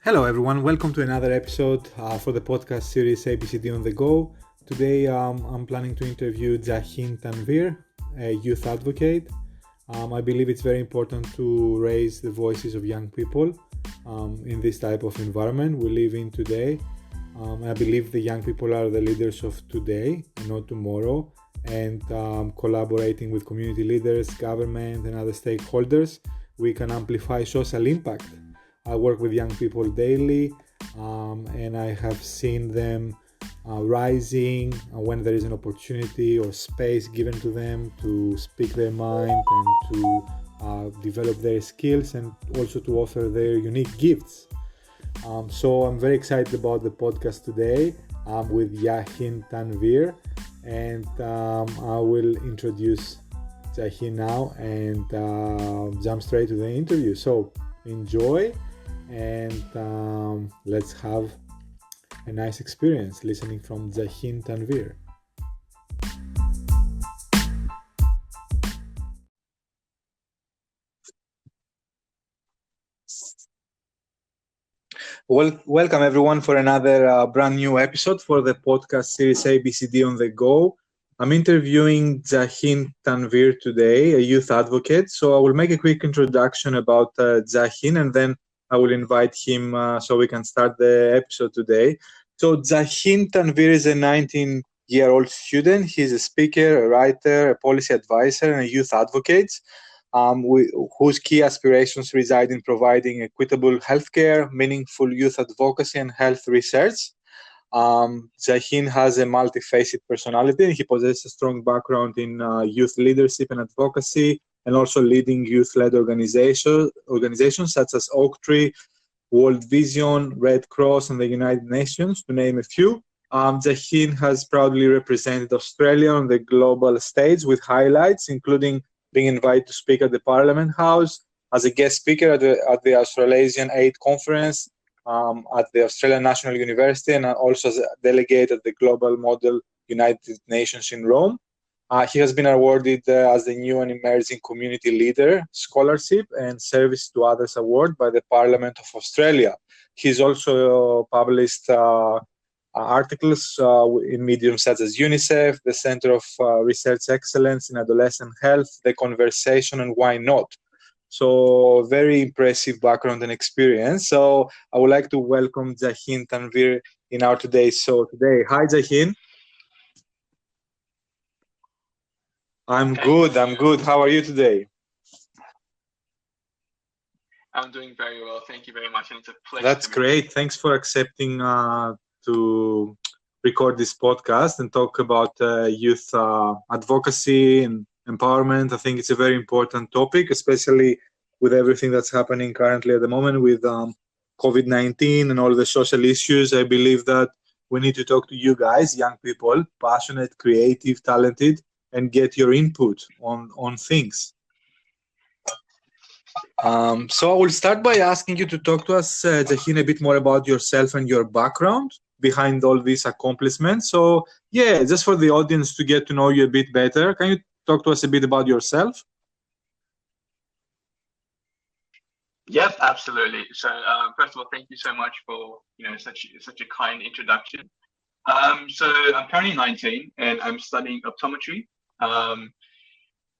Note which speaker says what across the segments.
Speaker 1: Hello everyone, welcome to another episode for the podcast series ABCD on the Go. Today I'm planning to interview Jahin Tanvir, a youth advocate. I believe it's very important to raise the voices of young people in this type of environment we live in today. I believe the young people are the leaders of today and not tomorrow, and collaborating with community leaders, government and other stakeholders, we can amplify social impact. I work with young people daily, and I have seen them rising when there is an opportunity or space given to them to speak their mind and to develop their skills and also to offer their unique gifts. So I'm very excited about the podcast today with Jahin Tanvir, and I will introduce Jahin now and jump straight to the interview. So enjoy. And let's have a nice experience listening from Jahin Tanvir. Well, welcome everyone for another brand new episode for the podcast series ABCD on the Go. I'm interviewing Jahin Tanvir today, a youth advocate. So I will make a quick introduction about Jahin, and then I will invite him so we can start the episode today. So Jahin Tanvir is a 19-year-old student. He's a speaker, a writer, a policy advisor, and a youth advocate whose key aspirations reside in providing equitable healthcare, meaningful youth advocacy, and health research. Jahin has a multifaceted personality, and he possesses a strong background in youth leadership and advocacy, and also leading youth-led organizations such as Oaktree, World Vision, Red Cross, and the United Nations, to name a few. Jahin has proudly represented Australia on the global stage with highlights, including being invited to speak at the Parliament House, as a guest speaker at the Australasian Aid Conference, at the Australian National University, and also as a delegate at the Global Model United Nations in Rome. He has been awarded as the New and Emerging Community Leader Scholarship and Service to Others Award by the Parliament of Australia. He's also published articles in mediums such as UNICEF, the Center of Research Excellence in Adolescent Health, The Conversation, and WhyNot. So very impressive background and experience. So I would like to welcome Jahin Tanvir in our today's show today. Hi, Jahin. I'm good. How are you today?
Speaker 2: I'm doing very well. Thank you very much. And it's a pleasure.
Speaker 1: That's great. Thanks for accepting to record this podcast and talk about youth advocacy and empowerment. I think it's a very important topic, especially with everything that's happening currently at the moment with COVID-19 and all the social issues. I believe that we need to talk to you guys, young people, passionate, creative, talented, and get your input on things. So I will start by asking you to talk to us, Jahin, a bit more about yourself and your background behind all these accomplishments. So yeah, just for the audience to get to know you a bit better, can you talk to us a bit about yourself?
Speaker 2: Yep, absolutely. So first of all, thank you so much for such a kind introduction. So I'm currently 19 and I'm studying optometry.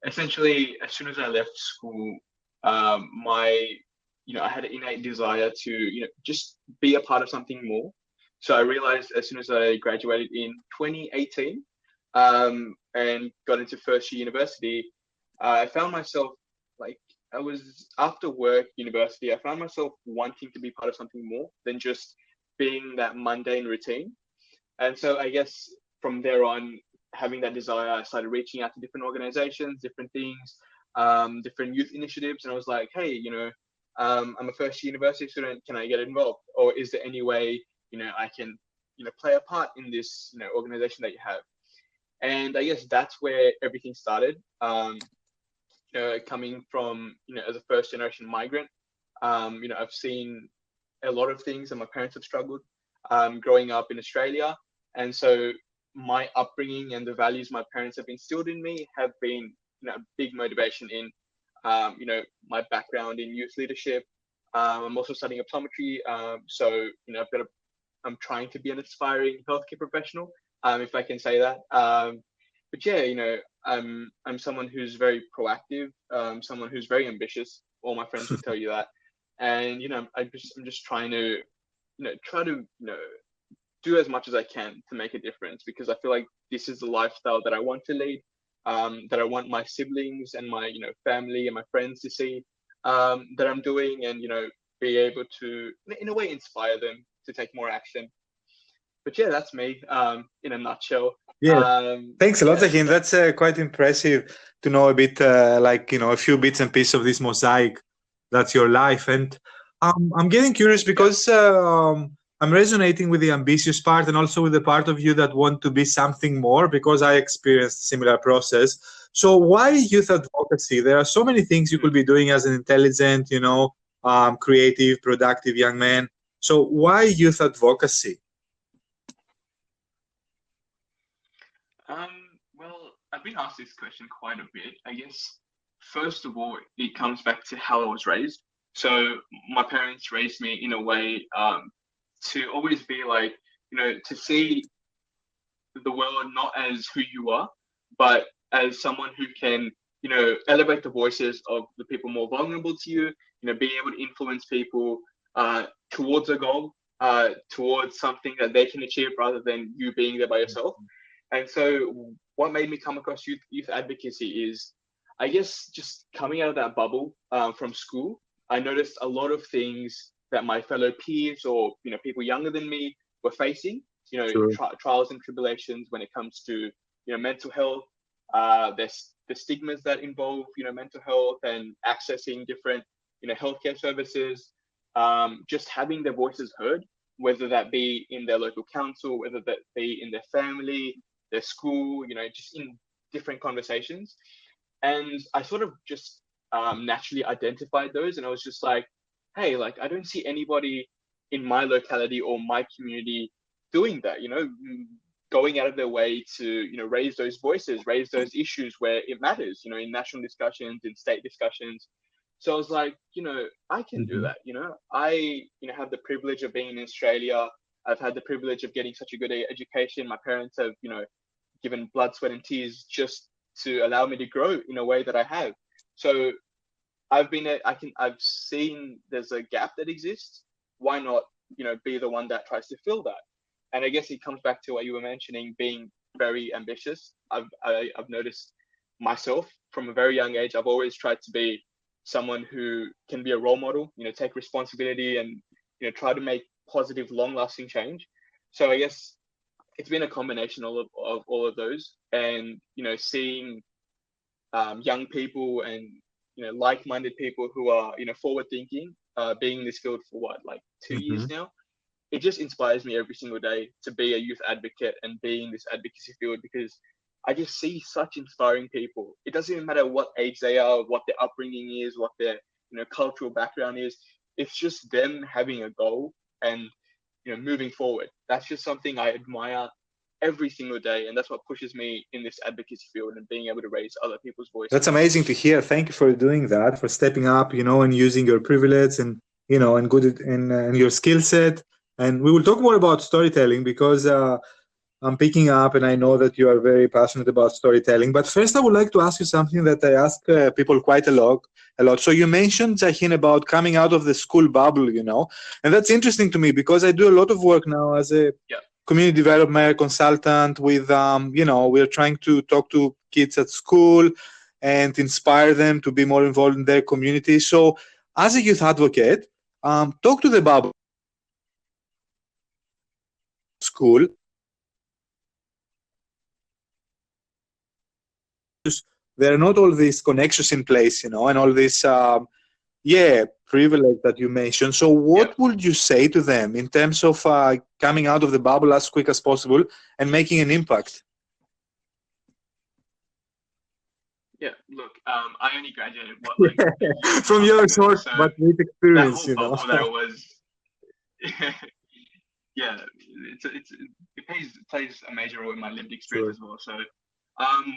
Speaker 2: Essentially, as soon as I left school, I had an innate desire to just be a part of something more. So I realized as soon as I graduated in 2018 and got into first year university, I found myself after work university, I found myself wanting to be part of something more than just being that mundane routine. And so I guess from there on, having that desire, I started reaching out to different organizations, different things, different youth initiatives. And I was like, hey, I'm a first year university student. Can I get involved? Or is there any way, I can, play a part in this, organization that you have? And I guess that's where everything started. Coming from, as a first generation migrant, I've seen a lot of things that my parents have struggled growing up in Australia. And so my upbringing and the values my parents have instilled in me have been a big motivation in, my background in youth leadership, I'm also studying optometry. So, I'm trying to be an aspiring healthcare professional, if I can say that. But yeah, I'm someone who's very proactive, someone who's very ambitious. All my friends would tell you that. And, I'm just trying to, do as much as I can to make a difference, because I feel like this is the lifestyle that I want to lead, that I want my siblings and my family and my friends to see, that I'm doing, and be able to in a way inspire them to take more action. But yeah, that's me in a nutshell.
Speaker 1: Yeah, thanks a lot,
Speaker 2: Yeah,
Speaker 1: Zahin. That's quite impressive to know a bit, a few bits and pieces of this mosaic. That's your life, and I'm getting curious because I'm resonating with the ambitious part and also with the part of you that want to be something more, because I experienced similar process. So why youth advocacy? There are so many things you could be doing as an intelligent, creative, productive young man. So why youth advocacy?
Speaker 2: Well, I've been asked this question quite a bit. I guess, first of all, it comes back to how I was raised. So my parents raised me in a way to always be like, to see the world not as who you are, but as someone who can, elevate the voices of the people more vulnerable to you, being able to influence people towards a goal, towards something that they can achieve rather than you being there by yourself. And so what made me come across youth advocacy is, I guess, just coming out of that bubble from school, I noticed a lot of things that my fellow peers or people younger than me were facing.
Speaker 1: Sure.
Speaker 2: Trials and tribulations when it comes to mental health. There's the stigmas that involve mental health and accessing different healthcare services. Just having their voices heard, whether that be in their local council, whether that be in their family, their school, just in different conversations. And I sort of just naturally identified those, and I was just like, hey, like, I don't see anybody in my locality or my community doing that, going out of their way to, raise those voices, raise those issues where it matters, in national discussions, in state discussions. So I was like, I can do that. I, have the privilege of being in Australia. I've had the privilege of getting such a good education. My parents have, given blood, sweat, and tears just to allow me to grow in a way that I have. So I've seen there's a gap that exists. Why not, be the one that tries to fill that? And I guess it comes back to what you were mentioning, being very ambitious. I've noticed myself from a very young age. I've always tried to be someone who can be a role model, take responsibility and, try to make positive, long-lasting change. So I guess it's been a combination of all of those, and seeing young people and like-minded people who are forward thinking, being in this field for what, like 2 years now. It just inspires me every single day to be a youth advocate and be in this advocacy field, because I just see such inspiring people. It doesn't even matter what age they are, what their upbringing is, what their cultural background is. It's just them having a goal and moving forward. That's just something I admire every single day, and that's what pushes me in this advocacy field and being able to raise other people's voices.
Speaker 1: That's amazing to hear. Thank you for doing that, for stepping up, and using your privilege and and good and your skill set. And we will talk more about storytelling, because I'm picking up, and I know that you are very passionate about storytelling. But first, I would like to ask you something that I ask people quite a lot. So you mentioned, Jahin, about coming out of the school bubble, and that's interesting to me, because I do a lot of work now as a community development consultant with, we're trying to talk to kids at school and inspire them to be more involved in their community. So as a youth advocate, talk to the bubble school. There are not all these connections in place, and all this, privilege that you mentioned. So what would you say to them in terms of coming out of the bubble as quick as possible and making an impact?
Speaker 2: Yeah, look, I only graduated
Speaker 1: from your source, so but with experience,
Speaker 2: that whole bubble that was, yeah, it plays a major role in my lived experience as well. So,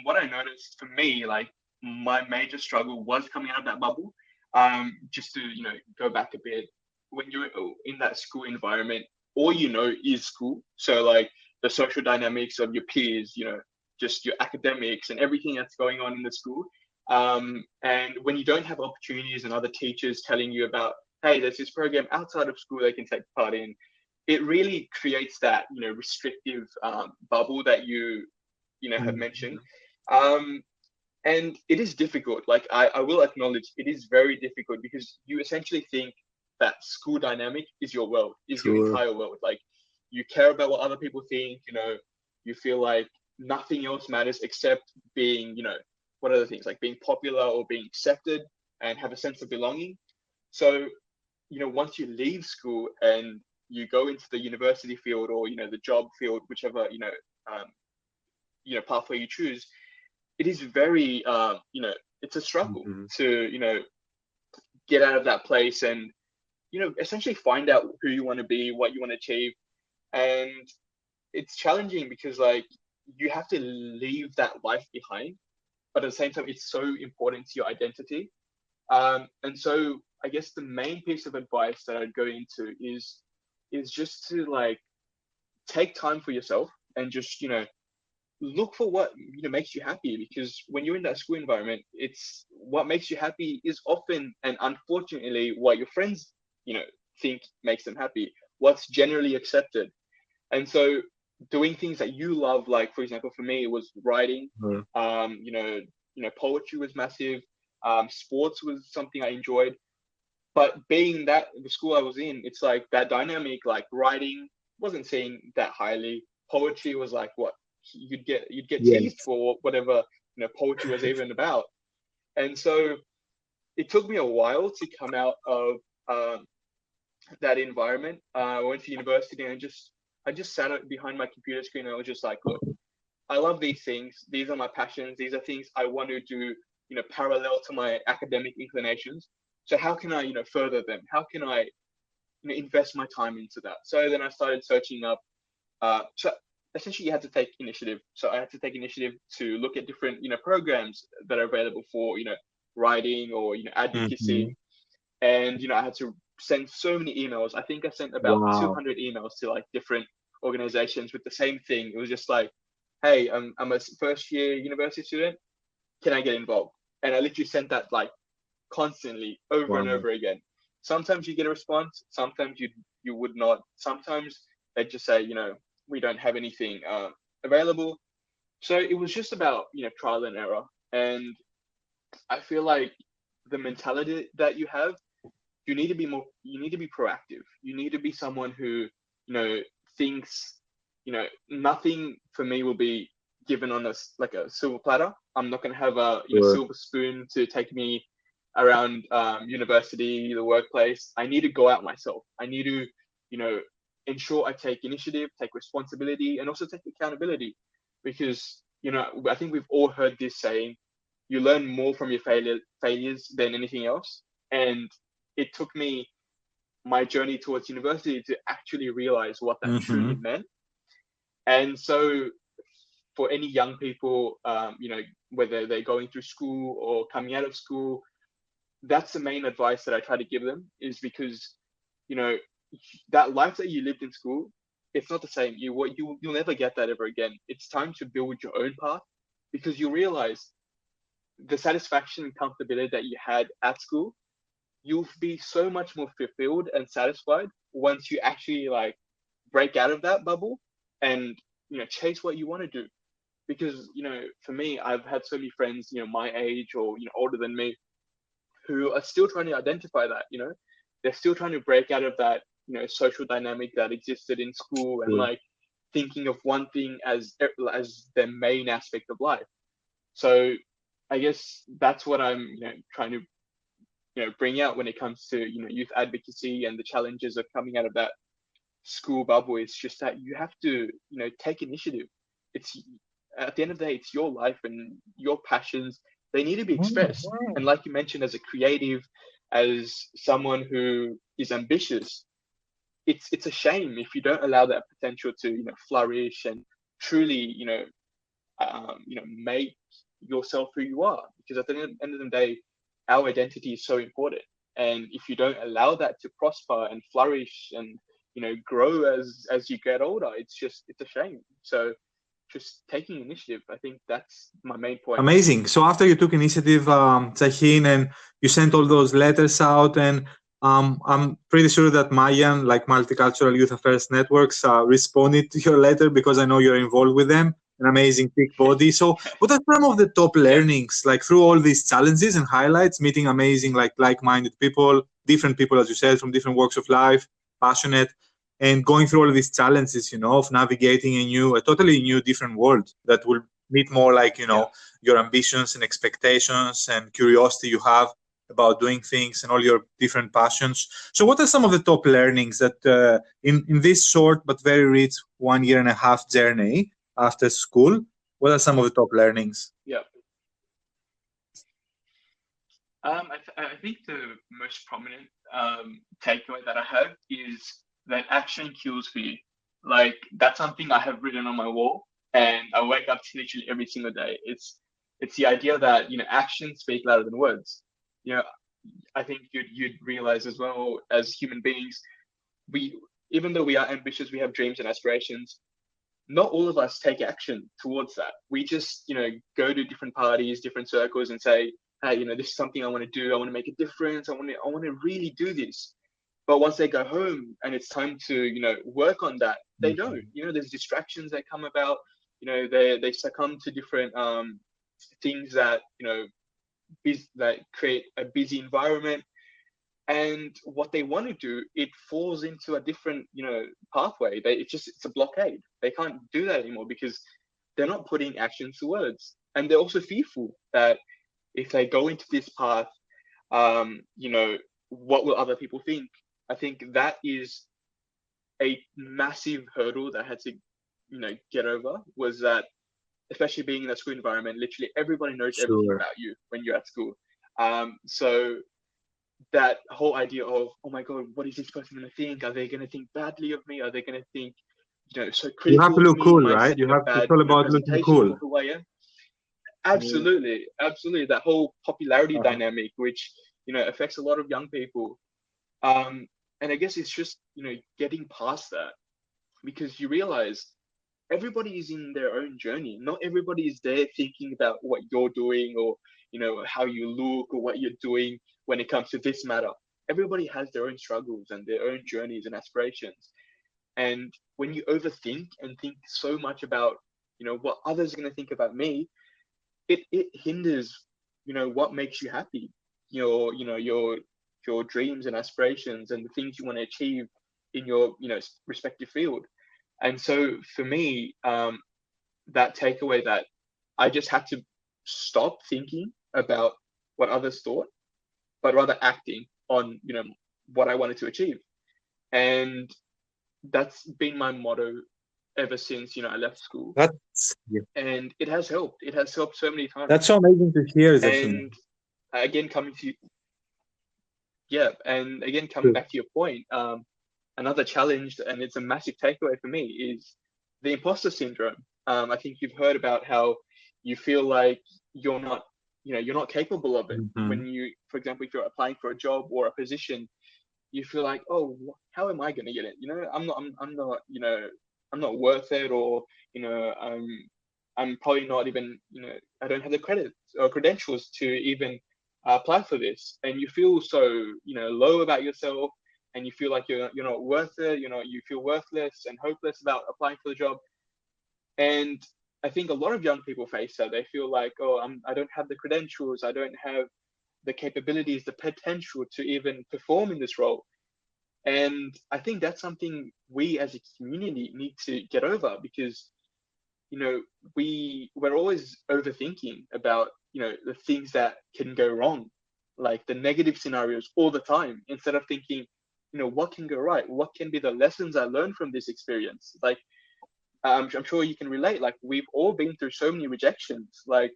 Speaker 2: what I noticed for me, like, my major struggle was coming out of that bubble. just to, go back a bit, when you're in that school environment, all you know is school. So like the social dynamics of your peers, just your academics and everything that's going on in the school. And when you don't have opportunities and other teachers telling you about, hey, there's this program outside of school they can take part in, it really creates that, restrictive bubble that you have mentioned. And it is difficult. Like I will acknowledge it is very difficult, because you essentially think that school dynamic is your world, is your entire world. Like you care about what other people think, you feel like nothing else matters except being, what are the things, like being popular or being accepted and have a sense of belonging. So, once you leave school and you go into the university field or, the job field, whichever, pathway you choose, it is very, it's a struggle to, get out of that place and, essentially find out who you want to be, what you want to achieve. And it's challenging because like you have to leave that life behind, but at the same time, it's so important to your identity. And so I guess the main piece of advice that I'd go into is just to like take time for yourself and just, look for what makes you happy, because when you're in that school environment, it's what makes you happy is often and unfortunately what your friends think makes them happy, what's generally accepted. And so doing things that you love, like for example for me it was writing, poetry was massive, sports was something I enjoyed. But being that the school I was in, it's like that dynamic, like writing wasn't seen that highly, poetry was like what you'd get teased for whatever poetry was even about. And so it took me a while to come out of that environment. I went to university and I just sat behind my computer screen and I was just like, look, I love these things, these are my passions, these are things I want to do parallel to my academic inclinations. So how can I further them? How can I invest my time into that? So then I started searching up, so essentially you had to take initiative. So I had to take initiative to look at different, programs that are available for, writing or, advocacy. And, I had to send so many emails. I think I sent about 200 emails to like different organizations with the same thing. It was just like, hey, I'm a first year university student. Can I get involved? And I literally sent that like constantly over and over again. Sometimes you get a response. Sometimes you would not. Sometimes they just say, we don't have anything available. So it was just about, trial and error. And I feel like the mentality that you have, you need to be proactive. You need to be someone who, thinks, nothing for me will be given on a silver platter. I'm not going to have a silver spoon to take me around university, the workplace. I need to go out myself. I need to, ensure I take initiative, take responsibility, and also take accountability. Because, I think we've all heard this saying, you learn more from your failures than anything else. And it took me my journey towards university to actually realize what that truly meant. And so for any young people, whether they're going through school or coming out of school, that's the main advice that I try to give them, is because, that life that you lived in school, it's not the same. You'll never get that ever again. It's time to build your own path, because you realize the satisfaction and comfortability that you had at school, you'll be so much more fulfilled and satisfied once you actually like break out of that bubble and, chase what you want to do. Because, for me, I've had so many friends, my age or, older than me, who are still trying to identify that, they're still trying to break out of that, social dynamic that existed in school and like thinking of one thing as their main aspect of life. So I guess that's what I'm, trying to, bring out when it comes to, youth advocacy and the challenges of coming out of that school bubble. It's just that you have to, take initiative. It's at the end of the day, it's your life and your passions. They need to be expressed. And like you mentioned, as a creative, as someone who is ambitious, it's a shame if you don't allow that potential to, flourish and truly, make yourself who you are. Because at the end of the day, our identity is so important. And if you don't allow that to prosper and flourish and, grow as you get older, it's a shame. So just taking initiative, I think that's my main point.
Speaker 1: Amazing. So after you took initiative, Jahin, and you sent all those letters out, and I'm pretty sure that Mayan, like Multicultural Youth Affairs Networks, responded to your letter because I know you're involved with them. An amazing big body. So what are some of the top learnings, like through all these challenges and highlights, meeting amazing, like-minded people, different people, as you said, from different walks of life, passionate, and going through all these challenges, of navigating a totally new, different world that will meet more like, your ambitions and expectations and curiosity you have about doing things and all your different passions. So what are some of the top learnings that in this short but very rich 1.5 year journey after school, what are some of the top learnings?
Speaker 2: Yeah. I think the most prominent takeaway that I have is that action kills fear. Like, that's something I have written on my wall, and I wake up to literally every single day. It's the idea that, actions speak louder than words. I think you'd realize as well, as human beings, even though we are ambitious, we have dreams and aspirations, not all of us take action towards that. We just, go to different parties, different circles and say, hey, this is something I want to do. I want to make a difference. I want to really do this. But once they go home and it's time to, work on that, they don't. There's distractions that come about. They succumb to different things that, that create a busy environment. And what they want to do, it falls into a different, pathway. It's a blockade. They can't do that anymore because they're not putting action to words. And they're also fearful that if they go into this path, what will other people think? I think that is a massive hurdle that I had to, get over, was that, especially being in a school environment, literally everybody knows everything about you when you're at school. So that whole idea of, oh my God, what is this person going to think? Are they going to think badly of me? Are they going to think, so critical?
Speaker 1: You have to look cool, right? You have to, it's all about looking cool.
Speaker 2: Who I am. Absolutely. That whole popularity dynamic, which, affects a lot of young people. And I guess it's just, getting past that, because you realize everybody is in their own journey. Not everybody is there thinking about what you're doing or, how you look or what you're doing when it comes to this matter. Everybody has their own struggles and their own journeys and aspirations. And when you overthink and think so much about, what others are going to think about me, it hinders, what makes you happy, your dreams and aspirations and the things you want to achieve in your, respective field. And so for me, that takeaway that I just had to stop thinking about what others thought, but rather acting on, what I wanted to achieve. And that's been my motto ever since, I left school. And it has helped. It has helped so many times.
Speaker 1: That's so amazing to hear.
Speaker 2: And again, coming back to your point, another challenge, and it's a massive takeaway for me, is the imposter syndrome. I think you've heard about how you feel like you're not capable of it. When you, for example, if you're applying for a job or a position, you feel like, oh, how am I going to get it? I'm not worth it, or, I'm probably not even, I don't have the credits or credentials to even apply for this. And you feel so, low about yourself, and you feel like you're not worth it. You feel worthless and hopeless about applying for the job. And I think a lot of young people face that. They feel like, oh, I don't have the credentials. I don't have the capabilities, the potential to even perform in this role. And I think that's something we as a community need to get over, because, we're always overthinking about, the things that can go wrong, like the negative scenarios all the time, instead of thinking, what can go right? What can be the lessons I learned from this experience? Like, I'm sure you can relate. Like, we've all been through so many rejections, like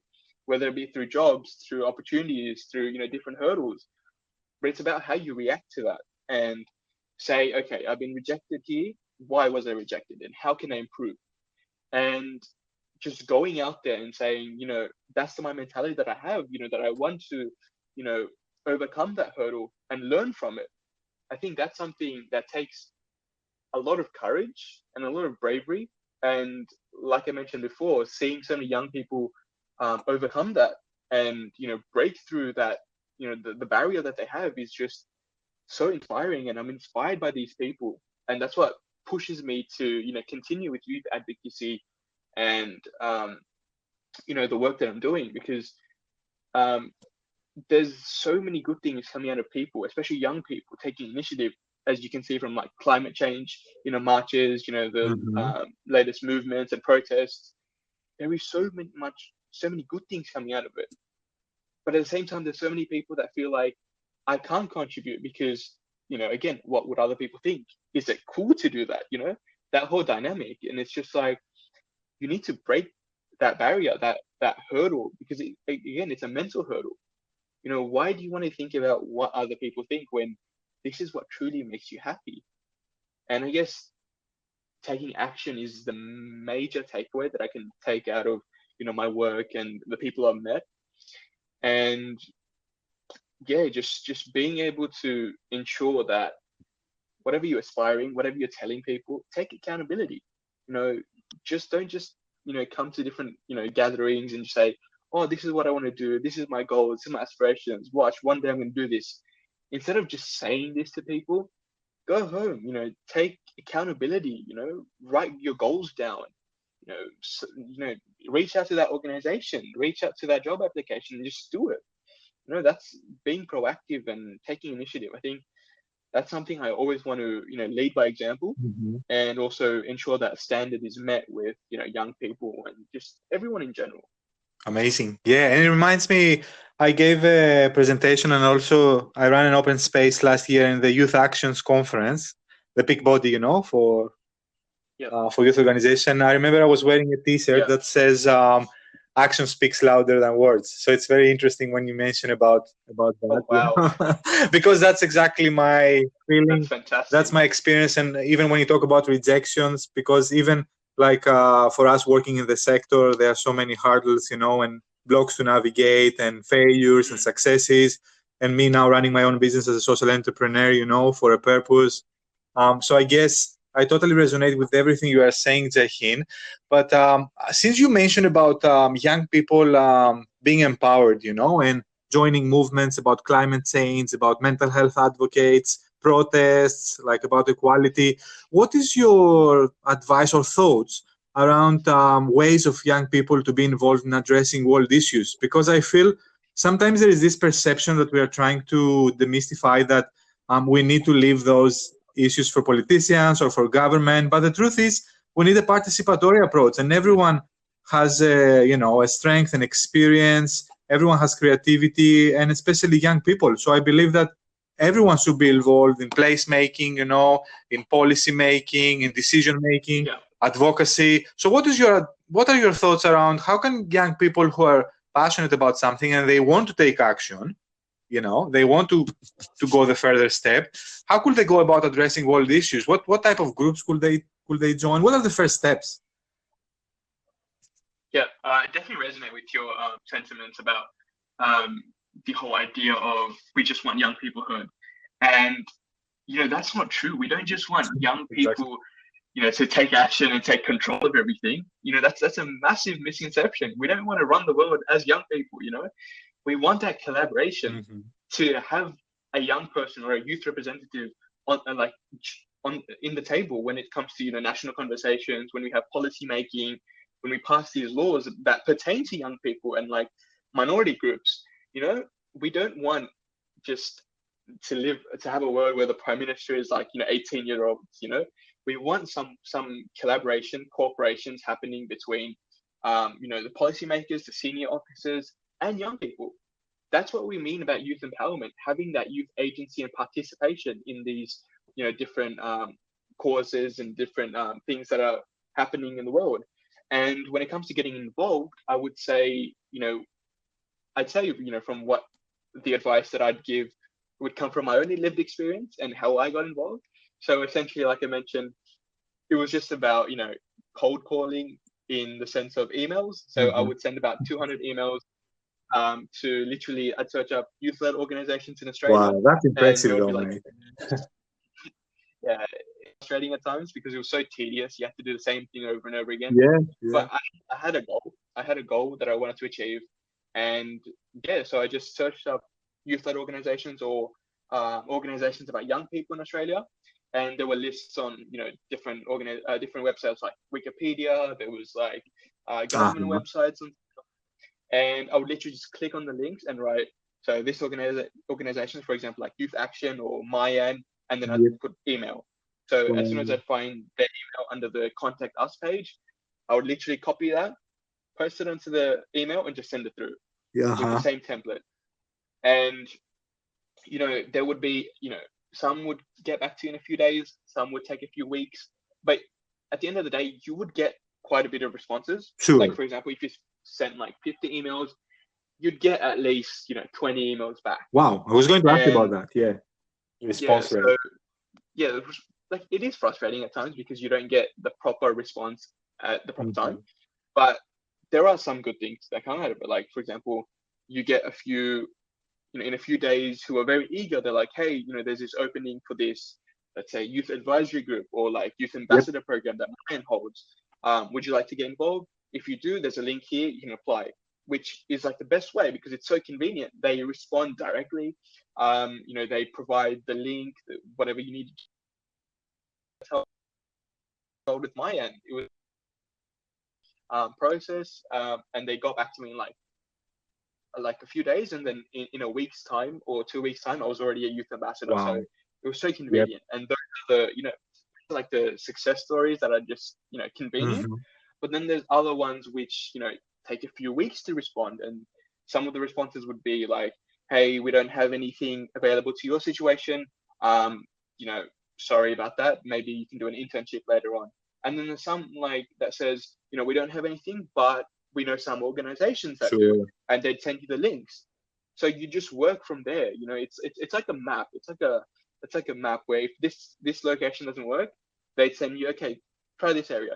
Speaker 2: whether it be through jobs, through opportunities, through, different hurdles. But it's about how you react to that and say, okay, I've been rejected here. Why was I rejected? And how can I improve? And just going out there and saying, that's my mentality that I have, that I want to, overcome that hurdle and learn from it. I think that's something that takes a lot of courage and a lot of bravery. And like I mentioned before, seeing so many young people overcome that and break through that, the barrier that they have is just so inspiring. And I'm inspired by these people, and that's what pushes me to continue with youth advocacy and the work that I'm doing, because um, there's so many good things coming out of people, especially young people taking initiative, as you can see from like climate change, marches, the
Speaker 1: Mm-hmm.
Speaker 2: latest movements and protests. There is so many good things coming out of it. But at the same time, there's so many people that feel like I can't contribute because, again, what would other people think? Is it cool to do that? That whole dynamic. And it's just like, you need to break that barrier, that hurdle, because again, it's a mental hurdle. Why do you want to think about what other people think when this is what truly makes you happy? And I guess taking action is the major takeaway that I can take out of, my work and the people I've met. And yeah, just being able to ensure that whatever you're aspiring, whatever you're telling people, take accountability. Just don't come to different, gatherings and say, oh, this is what I want to do. This is my goal. This is my aspirations. Watch, one day I'm going to do this. Instead of just saying this to people, go home, take accountability, write your goals down, reach out to that organization, reach out to that job application and just do it. That's being proactive and taking initiative. I think that's something I always want to, lead by example,
Speaker 1: Mm-hmm.
Speaker 2: and also ensure that standard is met with, young people and just everyone in general.
Speaker 1: Amazing. Yeah, and it reminds me, I gave a presentation and also I ran an open space last year in the Youth Actions Conference, the big body,
Speaker 2: Yeah.
Speaker 1: for youth organization. I remember I was wearing a T-shirt
Speaker 2: Yeah.
Speaker 1: that says "Action speaks louder than words." So it's very interesting when you mention about
Speaker 2: Oh,
Speaker 1: that,
Speaker 2: wow.
Speaker 1: because that's exactly my
Speaker 2: That's
Speaker 1: feeling. That's
Speaker 2: fantastic.
Speaker 1: my experience, and even when you talk about rejections, because even like for us working in the sector, there are so many hurdles, and blocks to navigate, and failures and
Speaker 2: Mm.
Speaker 1: successes. And me now running my own business as a social entrepreneur, for a purpose. So I guess I totally resonate with everything you are saying, Jahin. But since you mentioned about young people being empowered, and joining movements about climate change, about mental health advocates, protests, like about equality, what is your advice or thoughts around ways of young people to be involved in addressing world issues? Because I feel sometimes there is this perception that we are trying to demystify that we need to leave those issues for politicians or for government. But the truth is, we need a participatory approach, and everyone has a strength and experience. Everyone has creativity, and especially young people. So I believe that everyone should be involved in placemaking, in policy making, in decision making,
Speaker 2: Yeah.
Speaker 1: advocacy. So what are your thoughts around how can young people who are passionate about something and they want to take action, they want to go the further step, how could they go about addressing world issues? What type of groups could they join? What are the first steps?
Speaker 2: Yeah, I definitely resonate with your sentiments about um, the whole idea of we just want young people heard. And, that's not true. We don't just want young
Speaker 1: Exactly.
Speaker 2: people, to take action and take control of everything. That's a massive misconception. We don't want to run the world as young people, We want that collaboration
Speaker 1: Mm-hmm.
Speaker 2: to have a young person or a youth representative on like on in the table when it comes to national conversations, when we have policy making, when we pass these laws that pertain to young people and like minority groups. We don't want just to have a world where the prime minister is like 18-year-olds. We want some collaboration, corporations happening between the policymakers, the senior officers, and young people. That's what we mean about youth empowerment, having that youth agency and participation in these different causes and different things that are happening in the world. And when it comes to getting involved, I would say, I'd say, from what the advice that I'd give would come from my own lived experience and how I got involved. So essentially, like I mentioned, it was just about, cold calling in the sense of emails. So I
Speaker 1: Mm-hmm.
Speaker 2: would send about 200 emails to literally, I'd search up youth-led organizations in Australia.
Speaker 1: Wow, that's
Speaker 2: And
Speaker 1: impressive
Speaker 2: there would
Speaker 1: though,
Speaker 2: be like,
Speaker 1: mate.
Speaker 2: yeah, frustrating at times because it was so tedious. You have to do the same thing over and over again.
Speaker 1: Yeah, yeah.
Speaker 2: But I had a goal. I had a goal that I wanted to achieve. And yeah, so I just searched up youth-led organizations or organizations about young people in Australia. And there were lists on, different different websites like Wikipedia. There was like government
Speaker 1: Uh-huh.
Speaker 2: websites, and I would literally just click on the links and write. So this organization, for example, like Youth Action or MyAN, and then I'd
Speaker 1: Yep.
Speaker 2: put email. So as soon as I'd find their email under the contact us page, I would literally copy that, post it onto the email, and just send it through with the
Speaker 1: Uh-huh.
Speaker 2: same template. And there would be, some would get back to you in a few days, some would take a few weeks, but at the end of the day, you would get quite a bit of responses.
Speaker 1: Sure.
Speaker 2: Like for example, if you sent like 50 emails, you'd get at least 20 emails back.
Speaker 1: Wow, I was going to ask you about that. Yeah, response rate.
Speaker 2: So yeah, like it is frustrating at times because you don't get the proper response at the proper time. But there are some good things that come out of it. Like for example, you get a few, in a few days who are very eager. They're like, hey, there's this opening for this, let's say, youth advisory group or like youth ambassador program that mine holds. Would you like to get involved? If you do, there's a link here. You can apply, which is like the best way because it's so convenient. They respond directly. They provide the link, whatever you need. With my end, it was process, and they got back to me in like a few days, and then in a week's time or 2 weeks time, I was already a youth ambassador.
Speaker 1: Wow.
Speaker 2: So it was so convenient. And those are the like the success stories that are just convenient. But then there's other ones which take a few weeks to respond, and some of the responses would be like, hey, we don't have anything available to your situation, sorry about that, maybe you can do an internship later on. And then there's some like that says, we don't have anything, but we know some organizations that do, and they'd send you the links. So you just work from there. It's like a map. It's like a map where if this location doesn't work, they'd send you, okay, try this area,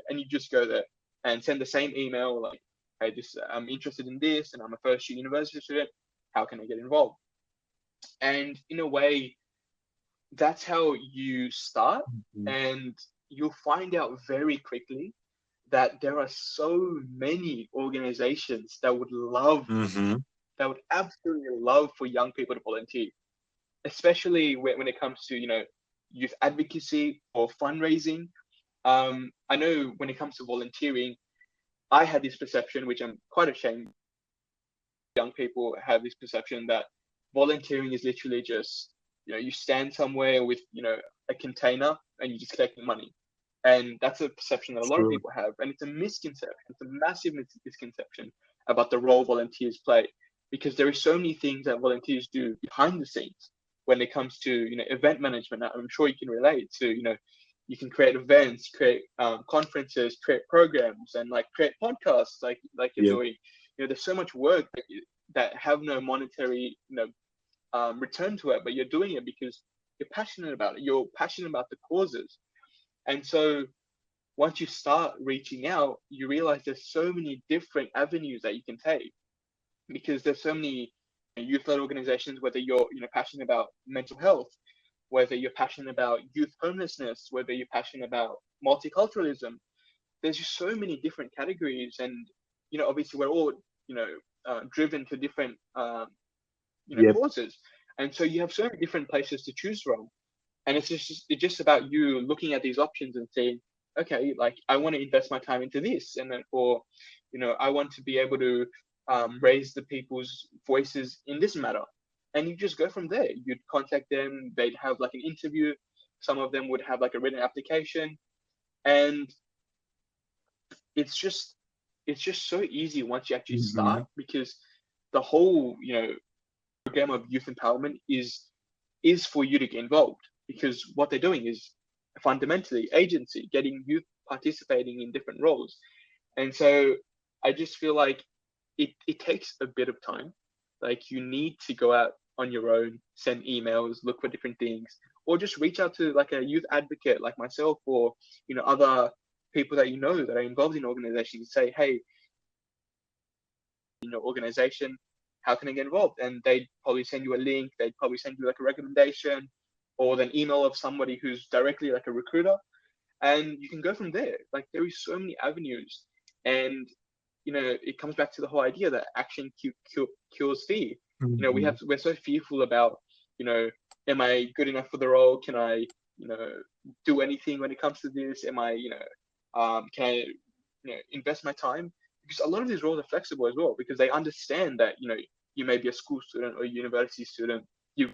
Speaker 2: and you just go there and send the same email like, hey, I'm interested in this, and I'm a first year university student. How can I get involved? And in a way, that's how you start, and you'll find out very quickly that there are so many organizations that would absolutely love for young people to volunteer, especially when it comes to youth advocacy or fundraising. I know when it comes to volunteering, I had this perception, which I'm quite ashamed. Young people have this perception that volunteering is literally just you stand somewhere with a container and you just collect money. And that's a perception that a lot of people have. And it's a misconception. It's a massive misconception about the role volunteers play, because there are so many things that volunteers do behind the scenes when it comes to, event management. I'm sure you can relate to, you can create events, create conferences, create programs, and like create podcasts like you're doing. There's so much work that have no monetary, return to it, but you're doing it because you're passionate about it. You're passionate about the causes. And so once you start reaching out, you realize there's so many different avenues that you can take, because there's so many youth-led organizations, whether you're passionate about mental health, whether you're passionate about youth homelessness, whether you're passionate about multiculturalism. There's just so many different categories, and obviously we're all driven to different causes, and so you have so many different places to choose from. And it's just about you looking at these options and saying, okay, like I want to invest my time into this, and then, or I want to be able to raise the people's voices in this matter, and you just go from there. You'd contact them, they'd have like an interview, some of them would have like a written application, and it's just so easy once you actually start, because the whole program of youth empowerment is for you to get involved, because what they're doing is fundamentally agency, getting youth participating in different roles. And so I just feel like it takes a bit of time. Like you need to go out on your own, send emails, look for different things, or just reach out to like a youth advocate like myself, or other people that that are involved in organizations, and say, hey, organization, how can I get involved? And they'd probably send you a link, they'd probably send you like a recommendation or an email of somebody who's directly like a recruiter, and you can go from there. Like there is so many avenues, and it comes back to the whole idea that action cures fear. We're so fearful about, am I good enough for the role? Can I, do anything when it comes to this? Am I, can I, invest my time? Because a lot of these roles are flexible as well, because they understand that, you may be a school student or a university student, you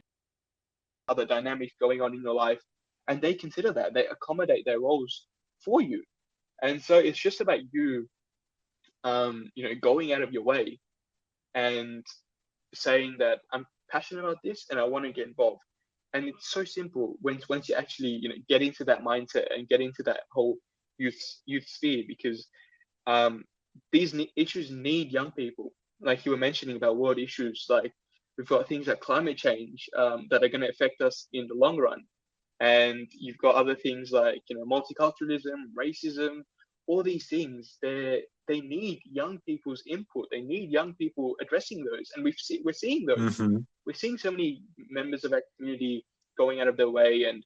Speaker 2: other dynamics going on in your life, and they consider that, they accommodate their roles for you. And so it's just about you, going out of your way and saying that I'm passionate about this and I want to get involved. And it's so simple once you actually, get into that mindset and get into that whole youth sphere, because these issues need young people. Like you were mentioning about world issues, like we've got things like climate change that are going to affect us in the long run. And you've got other things like, multiculturalism, racism, all these things. They need young people's input. They need young people addressing those. And we're seeing those. We're seeing so many members of our community going out of their way and,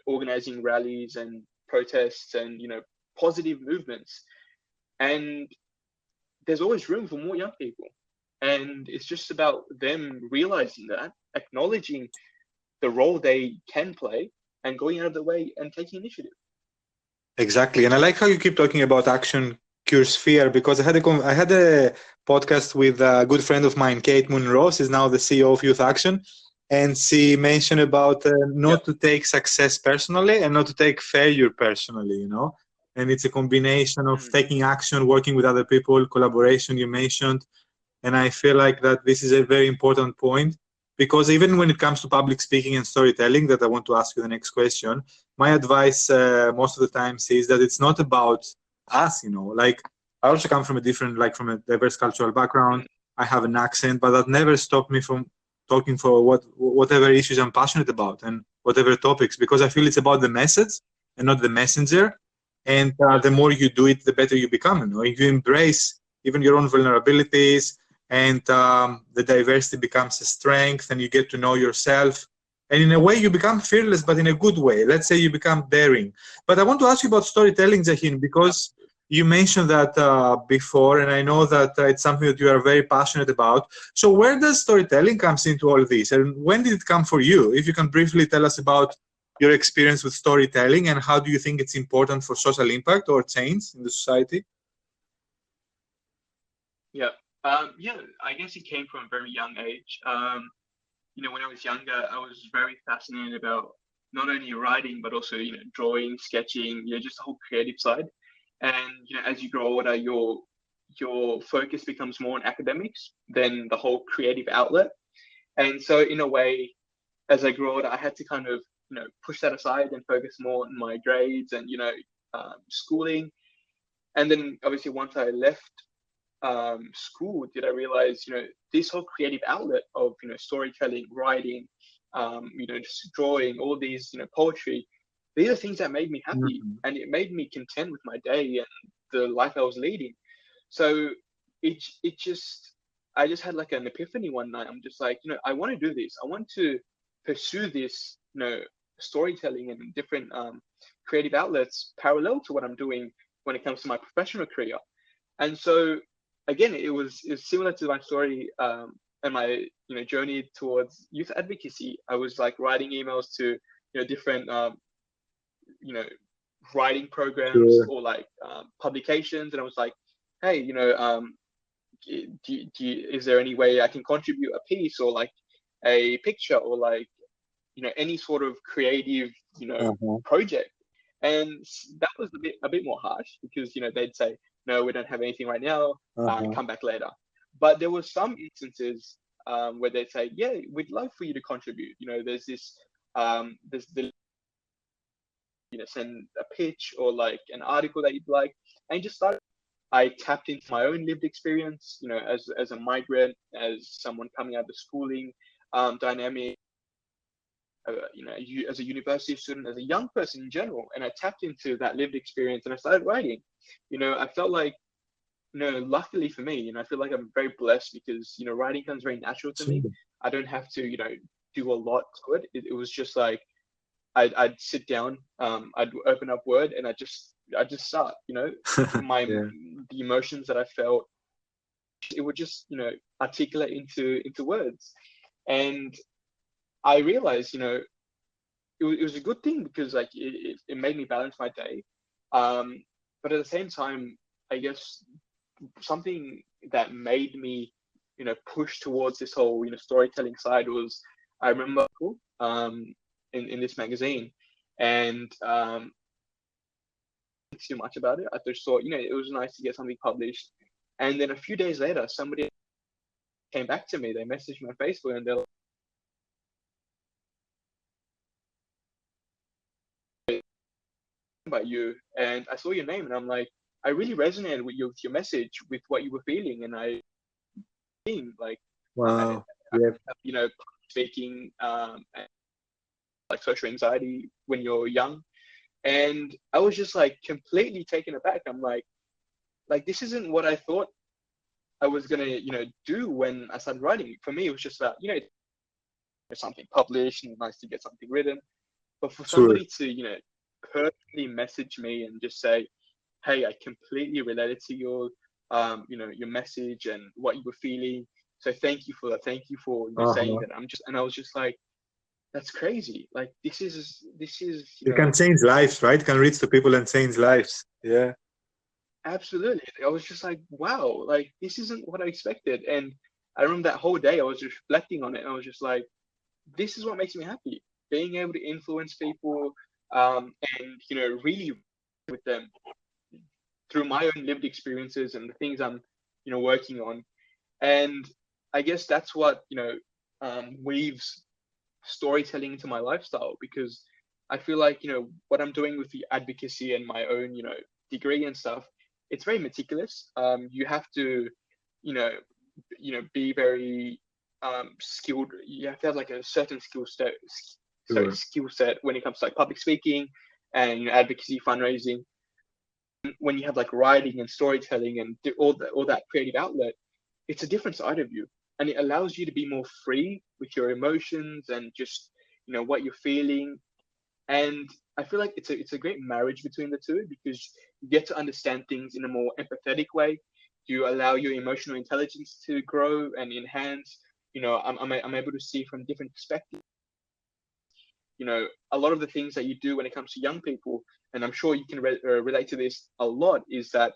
Speaker 2: organizing rallies and protests and, positive movements. And there's always room for more young people. And it's just about them realizing that, acknowledging the role they can play, and going out of the way and taking initiative.
Speaker 1: Exactly. And I like how you keep talking about action cures fear, because I had a podcast with a good friend of mine, Kate Munro. She's now the CEO of Youth Action. And she mentioned about not to take success personally and not to take failure personally, And it's a combination of taking action, working with other people, collaboration you mentioned. And I feel like that this is a very important point, because even when it comes to public speaking and storytelling, that I want to ask you the next question, my advice most of the time is that it's not about us, Like I also come from from a diverse cultural background. I have an accent, but that never stopped me from talking for whatever issues I'm passionate about and whatever topics, because I feel it's about the message and not the messenger. And the more you do it, the better you become. If you embrace even your own vulnerabilities, and the diversity becomes a strength, and you get to know yourself. And in a way, you become fearless, but in a good way. Let's say you become daring. But I want to ask you about storytelling, Jahin, because you mentioned that before, and I know that it's something that you are very passionate about. So where does storytelling comes into all this? And when did it come for you? If you can briefly tell us about your experience with storytelling, and how do you think it's important for social impact or change in the society?
Speaker 2: Yeah. I guess it came from a very young age. When I was younger, I was very fascinated about not only writing, but also, drawing, sketching, just the whole creative side. And, as you grow older, your focus becomes more on academics than the whole creative outlet. And so in a way, as I grew older, I had to kind of, push that aside and focus more on my grades and, schooling. And then obviously once I left school, did I realize, this whole creative outlet of, storytelling, writing, just drawing, all these, poetry, these are things that made me happy, and it made me content with my day and the life I was leading. So I just had like an epiphany one night. I'm just like, I want to do this. I want to pursue this, storytelling and different creative outlets parallel to what I'm doing when it comes to my professional career. And so again, it was similar to my story and my journey towards youth advocacy. I was like writing emails to different writing programs or like publications, and I was like, hey, is there any way I can contribute a piece or like a picture or like any sort of creative project? And that was a bit more harsh, because they'd say, no, we don't have anything right now, come back later. But there were some instances where they'd say, yeah, we'd love for you to contribute. There's this send a pitch or like an article that you'd like, and just started. I tapped into my own lived experience, as a migrant, as someone coming out of the schooling dynamic, as a university student, as a young person in general. And I tapped into that lived experience and I started writing. I felt like, luckily for me, I feel like I'm very blessed because, writing comes very natural to me. I don't have to, do a lot to it. It was just like, I'd sit down, I'd open up Word and I'd just start,
Speaker 1: Yeah.
Speaker 2: the emotions that I felt, it would just, articulate into words. And I realized, it was a good thing because like it made me balance my day. But at the same time, I guess something that made me, push towards this whole, storytelling side was, I remember in this magazine, and too much about it. I just thought, it was nice to get something published. And then a few days later, somebody came back to me. They messaged me on Facebook and they're like, about you, and I saw your name, and I'm like, I really resonated with your message, with what you were feeling, and I like,
Speaker 1: Wow. Yeah.
Speaker 2: speaking, like social anxiety when you're young, and I was just like completely taken aback. I'm like this isn't what I thought I was gonna, do when I started writing. For me, it was just about, something published and nice to get something written. But for
Speaker 1: Sure.
Speaker 2: somebody to, personally message me and just say, hey, I completely related to your, your message and what you were feeling. So thank you for that. Thank you for saying that. And I was just like, that's crazy. Like this is,
Speaker 1: It can change lives, right? It can reach to people and change lives. Yeah.
Speaker 2: absolutely. I was just like, wow, like this isn't what I expected. And I remember that whole day I was reflecting on it, and I was just like, this is what makes me happy. Being able to influence people, and really with them through my own lived experiences and the things I'm, working on. And I guess that's what, weaves storytelling into my lifestyle, because I feel like, what I'm doing with the advocacy and my own, degree and stuff, it's very meticulous. You have to, you know, be very skilled. You have to have like a certain
Speaker 1: Sure.
Speaker 2: skill set when it comes to like public speaking and, advocacy, fundraising. When you have like writing and storytelling and all that creative outlet, it's a different side of you, and it allows you to be more free with your emotions and just, what you're feeling. And I feel like it's a great marriage between the two, because you get to understand things in a more empathetic way. You allow your emotional intelligence to grow and enhance. I'm able to see from different perspectives. A lot of the things that you do when it comes to young people, and I'm sure you can relate to this a lot, is that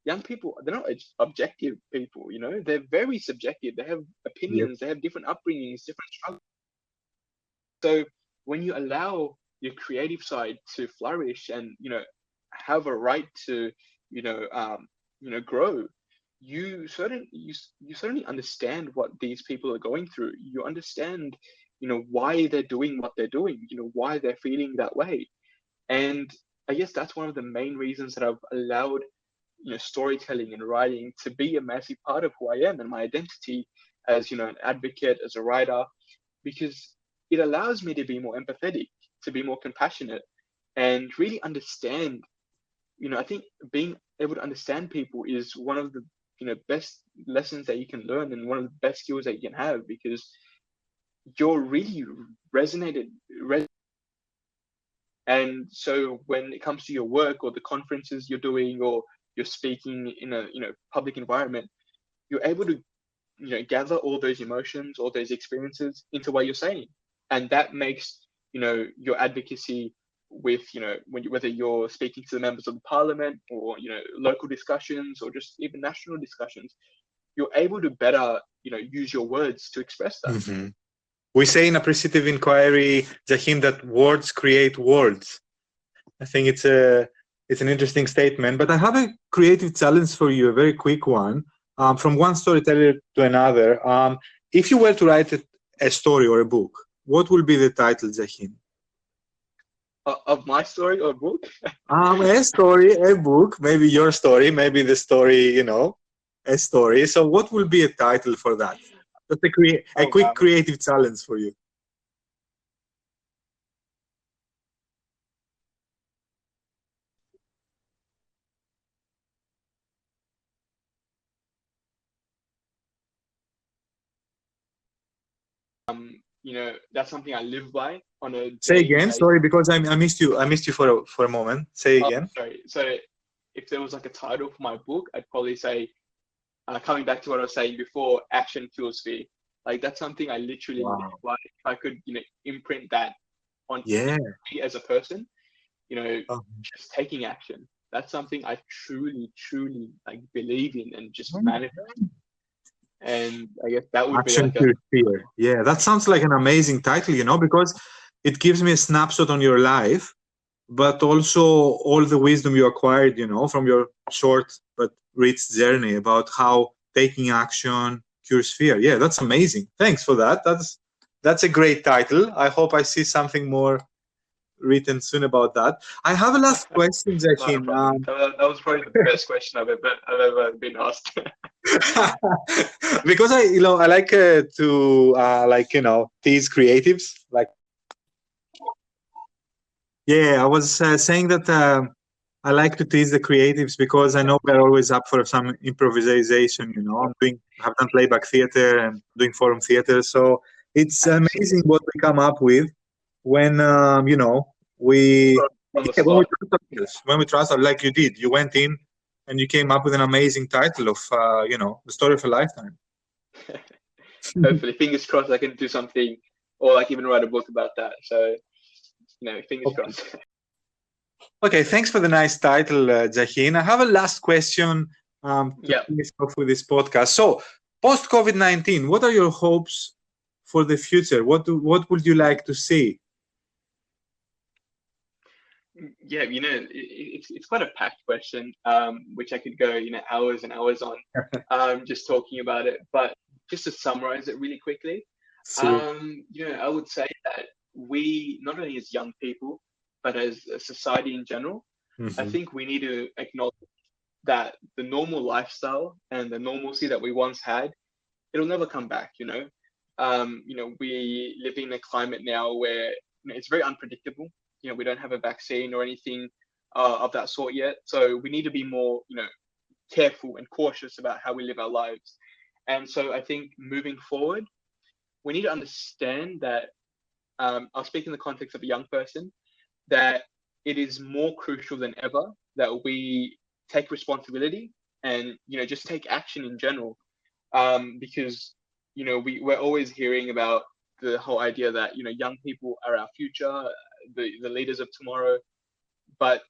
Speaker 2: young people, they're not objective people. They're very subjective. They have
Speaker 1: Yep.
Speaker 2: opinions. They have different upbringings, different struggles. So when you allow your creative side to flourish and, have a right to, grow, you certainly understand what these people are going through. You understand, why they're doing what they're doing, why they're feeling that way. And I guess that's one of the main reasons that I've allowed, storytelling and writing to be a massive part of who I am and my identity as, an advocate, as a writer, because it allows me to be more empathetic, to be more compassionate, and really understand. I think being able to understand people is one of the, best lessons that you can learn, and one of the best skills that you can have, because you're really resonated. And so when it comes to your work or the conferences you're doing, or you're speaking in a, public environment, you're able to, gather all those emotions, all those experiences into what you're saying. And that makes, your advocacy with, whether you're speaking to the members of the parliament, or, local discussions, or just even national discussions, you're able to better, use your words to express that.
Speaker 1: Mm-hmm. We say in appreciative inquiry, Jahin, that words create worlds. I think it's an interesting statement. But I have a creative challenge for you, a very quick one, from one storyteller to another. If you were to write a story or a book, what will be the title, Jahin?
Speaker 2: Of my story or book?
Speaker 1: A story, a book, maybe your story, maybe the story, a story. So what will be a title for that? Just a
Speaker 2: Oh
Speaker 1: quick
Speaker 2: wow.
Speaker 1: creative challenge for you.
Speaker 2: That's something I live by on a
Speaker 1: Say
Speaker 2: daily
Speaker 1: again,
Speaker 2: basis.
Speaker 1: sorry, because I missed you. I missed you for a moment. Say again.
Speaker 2: Sorry. So if there was like a title for my book, I'd probably say, coming back to what I was saying before, action fuels fear. Like that's something I literally live
Speaker 1: Wow.
Speaker 2: by. If I could, imprint that on
Speaker 1: Yeah.
Speaker 2: me as a person,
Speaker 1: Oh.
Speaker 2: just taking action. That's something I truly, truly like believe in and just manifest. And I guess that would be
Speaker 1: Action
Speaker 2: like a
Speaker 1: Pure Fear. Yeah, that sounds like an amazing title, because it gives me a snapshot on your life, but also all the wisdom you acquired, from your short but rich journey about how taking action cures fear. Yeah, that's amazing. Thanks for that. That's a great title. I hope I see something more written soon about that. I have a last question,
Speaker 2: not a
Speaker 1: Jahin.
Speaker 2: problem. That was probably the best question I've ever been asked.
Speaker 1: Because I like to tease creatives. Like, yeah, I was saying that I like to tease the creatives because I know they're always up for some improvisation. Have done playback theater and doing forum theater, so it's amazing what we come up with when we
Speaker 2: On the
Speaker 1: when we
Speaker 2: spot.
Speaker 1: trust ourselves. When we trust ourselves, like you did, you went in and you came up with an amazing title of the story of a lifetime.
Speaker 2: Hopefully, fingers crossed, I can do something, or like even write a book about that. So, fingers crossed.
Speaker 1: Okay, thanks for the nice title, Jahin. I have a last question to finish off with this podcast. So, post COVID-19, what are your hopes for the future? What would you like to see?
Speaker 2: Yeah, it's quite a packed question, which I could go, hours and hours on, just talking about it. But just to summarize it really quickly,
Speaker 1: Sure.
Speaker 2: I would say that we, not only as young people, but as a society in general, I think we need to acknowledge that the normal lifestyle and the normalcy that we once had, it'll never come back. We live in a climate now where it's very unpredictable. We don't have a vaccine or anything of that sort yet, so we need to be more, careful and cautious about how we live our lives. And so I think moving forward, we need to understand that I'll speak in the context of a young person, that it is more crucial than ever that we take responsibility and just take action in general, because we're always hearing about the whole idea that young people are our future, the leaders of tomorrow. But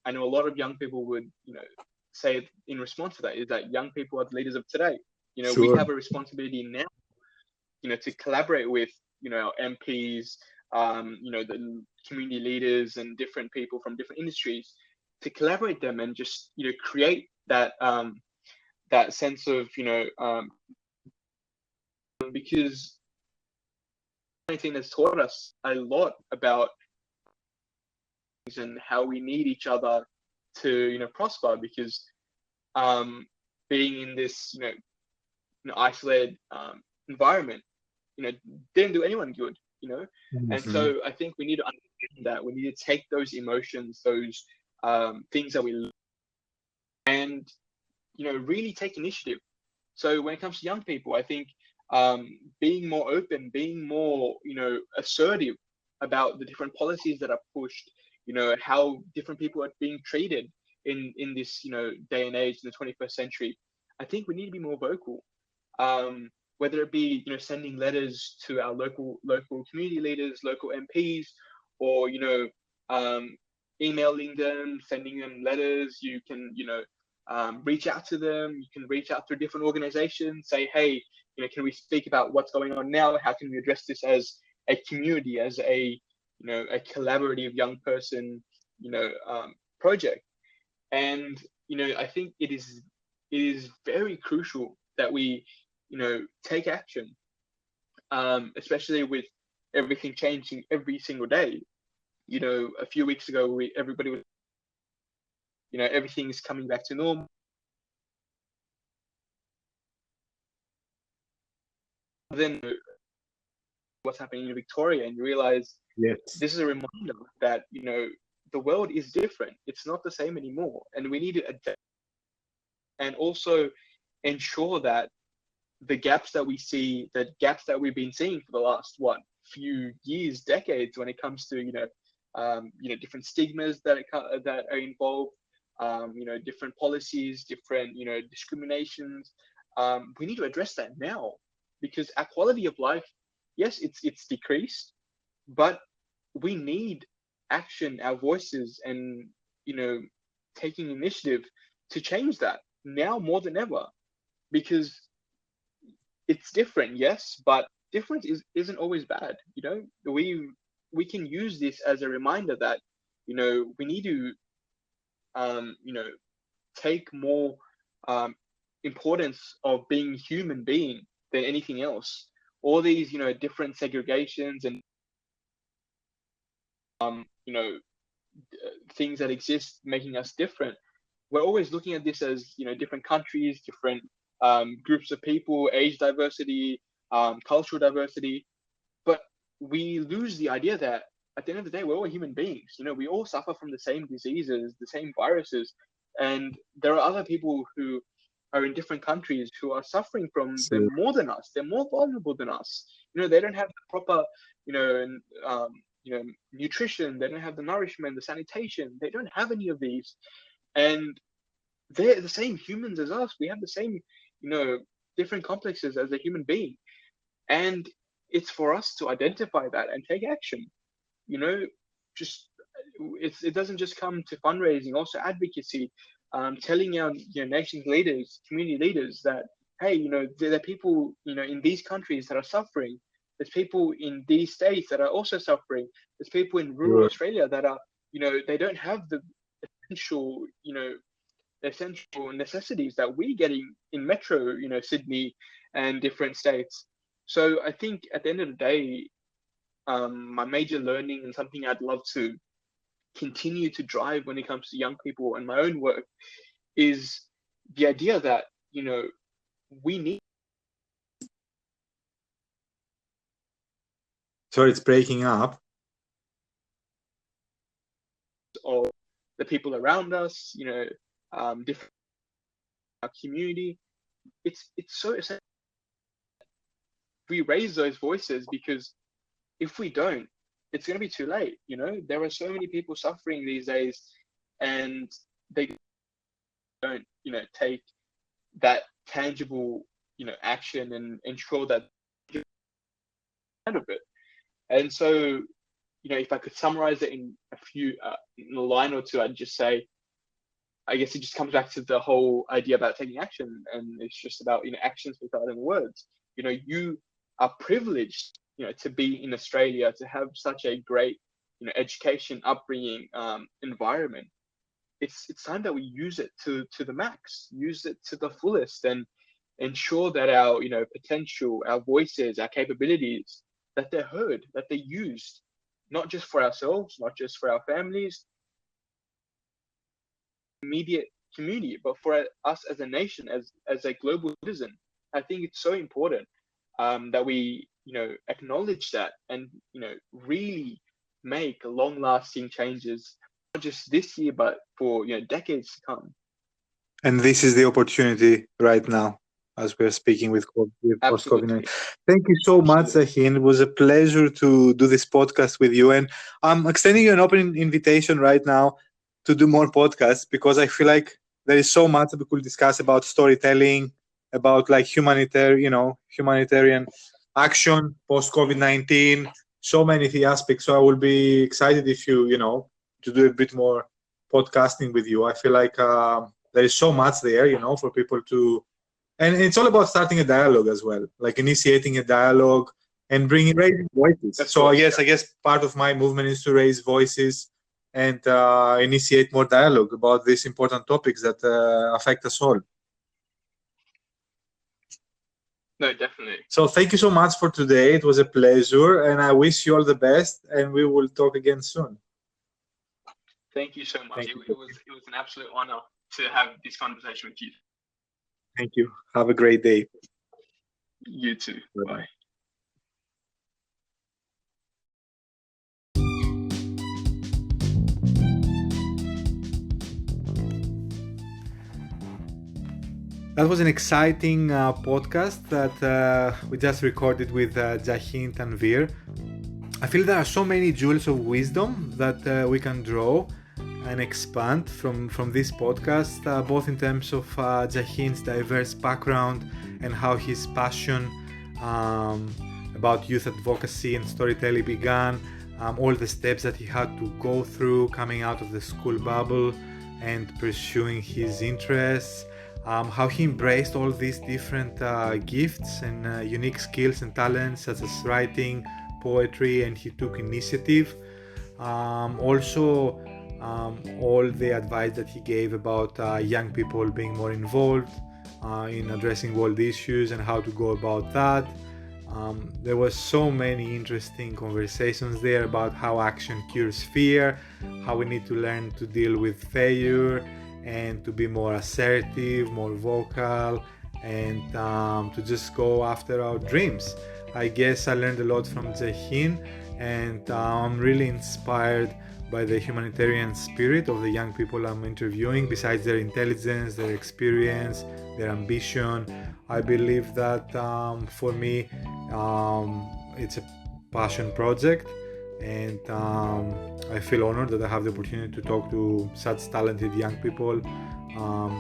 Speaker 2: I know a lot of young people would say in response to that is that young people are the leaders of today. We
Speaker 1: Sure.
Speaker 2: have a responsibility now to collaborate with our MPs, the community leaders and different people from different industries, to collaborate them and just create that that sense of because anything has taught us a lot about and how we need each other to prosper, because being in this isolated environment didn't do anyone good. And so I think we need to understand that we need to take those emotions, those things that we learn, and really take initiative. So when it comes to young people, I think being more open, being more assertive about the different policies that are pushed, how different people are being treated in this day and age in the 21st century. I think we need to be more vocal. Whether it be sending letters to our local community leaders, local MPs, or emailing them, sending them letters. You can reach out to them. You can reach out to different organizations. Say, hey, can we speak about what's going on now? How can we address this as a community, as a a collaborative young person project? And I think it is very crucial that we take action, especially with everything changing every single day. A few weeks ago, everybody was, everything's coming back to normal. Then what's happening in Victoria, and you realize this is a reminder that the world is different. It's not the same anymore, and we need to adapt and also ensure that the gaps that we see, the gaps that we've been seeing for the last few years, decades, when it comes to different stigmas that are involved, different policies, different discriminations. We need to address that now, because our quality of life, yes, it's decreased, but we need action, our voices, and taking initiative to change that now more than ever, because it's different, yes, but difference isn't always bad. We can use this as a reminder that we need to take more importance of being human being than anything else. All these different segregations and things that exist making us different, we're always looking at this as different countries, different groups of people, age diversity, cultural diversity, but we lose the idea that at the end of the day, we're all human beings. We all suffer from the same diseases, the same viruses, and there are other people who are in different countries who are suffering from them more than us. They're more vulnerable than us. They don't have the proper, nutrition. They don't have the nourishment, the sanitation. They don't have any of these, and they're the same humans as us. We have the same, different complexes as a human being, and it's for us to identify that and take action. Just it doesn't just come to fundraising, also advocacy, telling our nation's leaders, community leaders that, hey, there are people in these countries that are suffering. There's people in these states that are also suffering. There's people in rural Australia that are they don't have the essential essential necessities that we're getting in metro Sydney and different states. So I think at the end of the day, my major learning and something I'd love to continue to drive when it comes to young people and my own work is the idea that we need.
Speaker 1: Sorry, it's breaking up.
Speaker 2: Of the people around us, different our community. It's so essential we raise those voices, because if we don't, it's going to be too late. There are so many people suffering these days, and they don't take that tangible action and ensure that out of it. And so if I could summarize it in in a line or two, I'd just say, I guess it just comes back to the whole idea about taking action, and it's just about actions without any words. You are privileged to be in Australia, to have such a great education, upbringing, environment. It's time that we use it to the max, use it to the fullest, and ensure that our potential, our voices, our capabilities, that they're heard, that they're used, not just for ourselves, not just for our families, immediate community, but for us as a nation, as a global citizen. I think it's so important that we acknowledge that, and really make long-lasting changes, not just this year, but for decades to come.
Speaker 1: And this is the opportunity right now, as we're speaking with post-COVID-19. Thank you so much, Jahin. It was a pleasure to do this podcast with you, and I'm extending you an open invitation right now to do more podcasts, because I feel like there is so much that we could discuss about storytelling, about like humanitarian action post COVID-19, so many aspects. So I will be excited if you to do a bit more podcasting with you. I feel like there is so much there, for people to, and it's all about starting a dialogue as well, like initiating a dialogue and raising voices. So I guess part of my movement is to raise voices and initiate more dialogue about these important topics that affect us all.
Speaker 2: No, definitely.
Speaker 1: So thank you so much for today. It was a pleasure, and I wish you all the best, and we will talk again soon.
Speaker 2: Thank you so much. It was an absolute honor to have this conversation with you.
Speaker 1: Thank you. Have a great day.
Speaker 2: You too. Bye.
Speaker 1: That was an exciting podcast that we just recorded with Jahin Tanvir. I feel there are so many jewels of wisdom that we can draw and expand from this podcast, both in terms of Jahin's diverse background and how his passion about youth advocacy and storytelling began, all the steps that he had to go through coming out of the school bubble and pursuing his interests, how he embraced all these different gifts and unique skills and talents such as writing, poetry, and he took initiative. Also, all the advice that he gave about young people being more involved in addressing world issues and how to go about that. There were so many interesting conversations there about how action cures fear, how we need to learn to deal with failure and to be more assertive, more vocal, and to just go after our dreams. I guess I learned a lot from Jahin, and I'm really inspired by the humanitarian spirit of the young people I'm interviewing. Besides their intelligence, their experience, their ambition, I believe that for me it's a passion project, and I feel honored that I have the opportunity to talk to such talented young people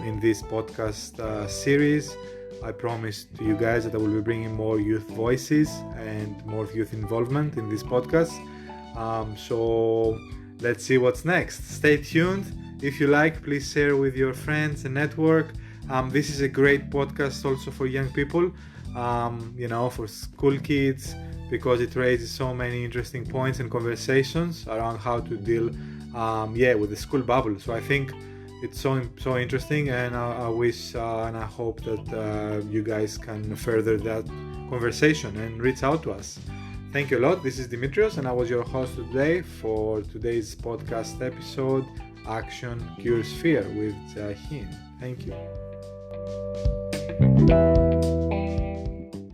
Speaker 1: in this podcast series. I promise to you guys that I will be bringing more youth voices and more youth involvement in this podcast. So let's see what's next. Stay tuned. If you like, please share with your friends and network. This is a great podcast also for young people, for school kids, because it raises so many interesting points and conversations around how to deal with the school bubble. So I think it's so interesting, and I wish and I hope that you guys can further that conversation and reach out to us. Thank you a lot. This is Dimitrios, and I was your host today for today's podcast episode, Action Cures Fear with Jahin. Thank you.